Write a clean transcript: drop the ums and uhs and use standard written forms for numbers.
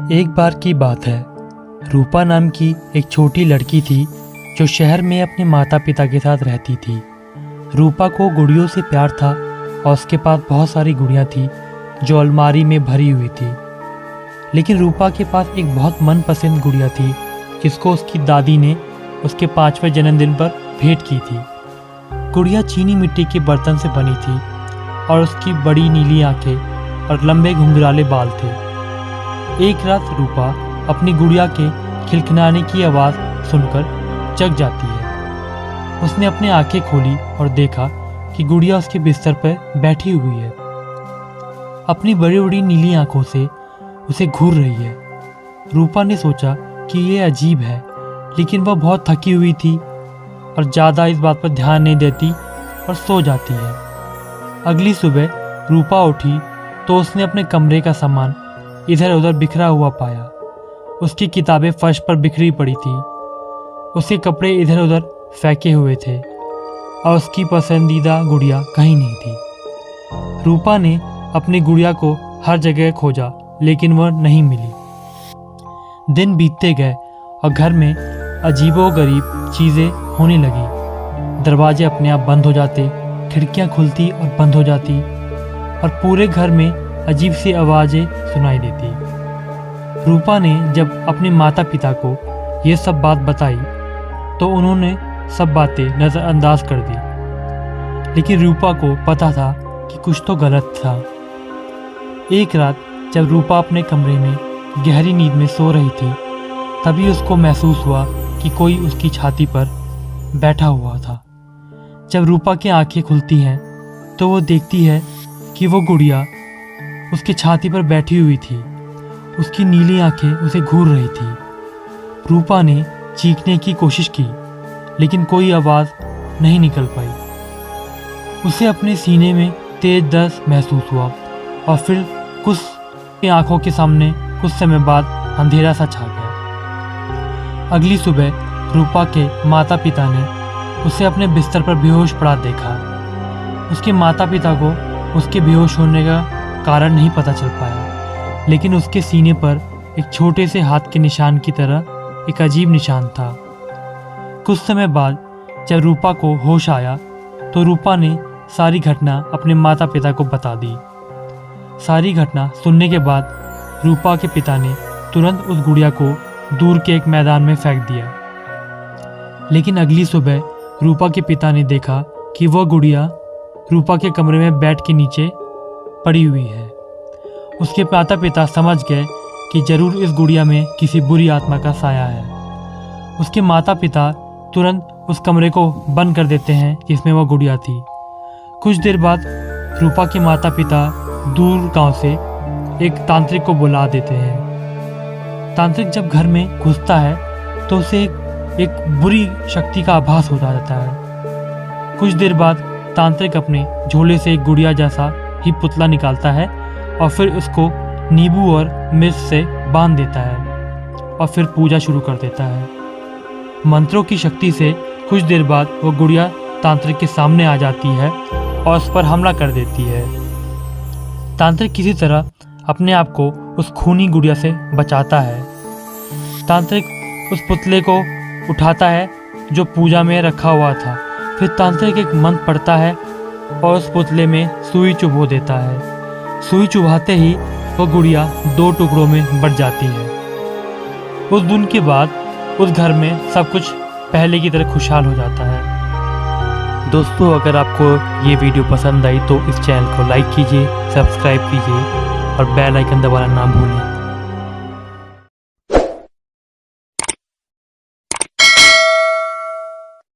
एक बार की बात है। रूपा नाम की एक छोटी लड़की थी जो शहर में अपने माता पिता के साथ रहती थी। रूपा को गुड़ियों से प्यार था और उसके पास बहुत सारी गुड़ियाँ थी जो अलमारी में भरी हुई थी। लेकिन रूपा के पास एक बहुत मनपसंद गुड़िया थी जिसको उसकी दादी ने उसके 5वें जन्मदिन पर भेंट की थी। गुड़िया चीनी मिट्टी के बर्तन से बनी थी और उसकी बड़ी नीली आंखें और लंबे घुंघराले बाल थे। एक रात रूपा अपनी गुड़िया के खिलखिलाने की आवाज़ सुनकर जग जाती है। उसने अपनी आंखें खोली और देखा कि गुड़िया उसके बिस्तर पर बैठी हुई है। अपनी बड़ी बड़ी नीली आंखों से उसे घूर रही है। रूपा ने सोचा कि यह अजीब है, लेकिन वह बहुत थकी हुई थी और ज़्यादा इस बात पर ध्यान नहीं देती और सो जाती है। अगली सुबह रूपा उठी तो उसने अपने कमरे का सामान इधर उधर बिखरा हुआ पाया। उसकी किताबें फर्श पर बिखरी पड़ी थी, उसके कपड़े इधर उधर फेंके हुए थे और उसकी पसंदीदा गुड़िया कहीं नहीं थी। रूपा ने अपनी गुड़िया को हर जगह खोजा, लेकिन वह नहीं मिली। दिन बीतते गए और घर में अजीबोगरीब चीज़ें होने लगी। दरवाजे अपने आप बंद हो जाते, खिड़कियां खुलती और बंद हो जाती और पूरे घर में अजीब सी आवाज़ें सुनाई देती। रूपा ने जब अपने माता पिता को ये सब बात बताई तो उन्होंने सब बातें नज़रअंदाज कर दी, लेकिन रूपा को पता था कि कुछ तो गलत था। एक रात जब रूपा अपने कमरे में गहरी नींद में सो रही थी, तभी उसको महसूस हुआ कि कोई उसकी छाती पर बैठा हुआ था। जब रूपा की आंखें खुलती हैं तो वो देखती है कि वो गुड़िया उसकी छाती पर बैठी हुई थी। उसकी नीली आंखें उसे घूर रही थी। रूपा ने चीखने की कोशिश की, लेकिन कोई आवाज़ नहीं निकल पाई। उसे अपने सीने में तेज दर्द महसूस हुआ और फिर कुछ आंखों के सामने कुछ समय बाद अंधेरा सा छा गया। अगली सुबह रूपा के माता पिता ने उसे अपने बिस्तर पर बेहोश पड़ा देखा। उसके माता पिता को उसके बेहोश होने का कारण नहीं पता चल पाया, लेकिन उसके सीने पर एक छोटे से हाथ के निशान की तरह एक अजीब निशान था। कुछ समय बाद जब रूपा को होश आया तो रूपा ने सारी घटना अपने माता पिता को बता दी। सारी घटना सुनने के बाद रूपा के पिता ने तुरंत उस गुड़िया को दूर के एक मैदान में फेंक दिया। लेकिन अगली सुबह रूपा के पिता ने देखा कि वह गुड़िया रूपा के कमरे में बेड के नीचे पड़ी हुई है। उसके माता पिता समझ गए कि जरूर इस गुड़िया में किसी बुरी आत्मा का साया है। उसके माता पिता तुरंत उस कमरे को बंद कर देते हैं जिसमें वह गुड़िया थी। कुछ देर बाद रूपा के माता पिता दूर गांव से एक तांत्रिक को बुला देते हैं। तांत्रिक जब घर में घुसता है तो उसे एक बुरी शक्ति का आभास हो जाता है। कुछ देर बाद तांत्रिक अपने झोले से एक गुड़िया जैसा ही पुतला निकालता है और फिर उसको नींबू और मिर्च से बांध देता है और फिर पूजा शुरू कर देता है। मंत्रों की शक्ति से कुछ देर बाद वो गुड़िया तांत्रिक के सामने आ जाती है और उस पर हमला कर देती है। तांत्रिक किसी तरह अपने आप को उस खूनी गुड़िया से बचाता है। तांत्रिक उस पुतले को उठाता है जो पूजा में रखा हुआ था। फिर तांत्रिक एक मंत्र पढ़ता है और उस पुतले में सुई चुभो देता है। सुई चुभाते ही वह गुड़िया 2 टुकड़ों में बट जाती है। उस दिन के बाद उस घर में सब कुछ पहले की तरह खुशहाल हो जाता है। दोस्तों, अगर आपको ये वीडियो पसंद आई तो इस चैनल को लाइक कीजिए, सब्सक्राइब कीजिए और बेल आइकन दबाना ना भूलें।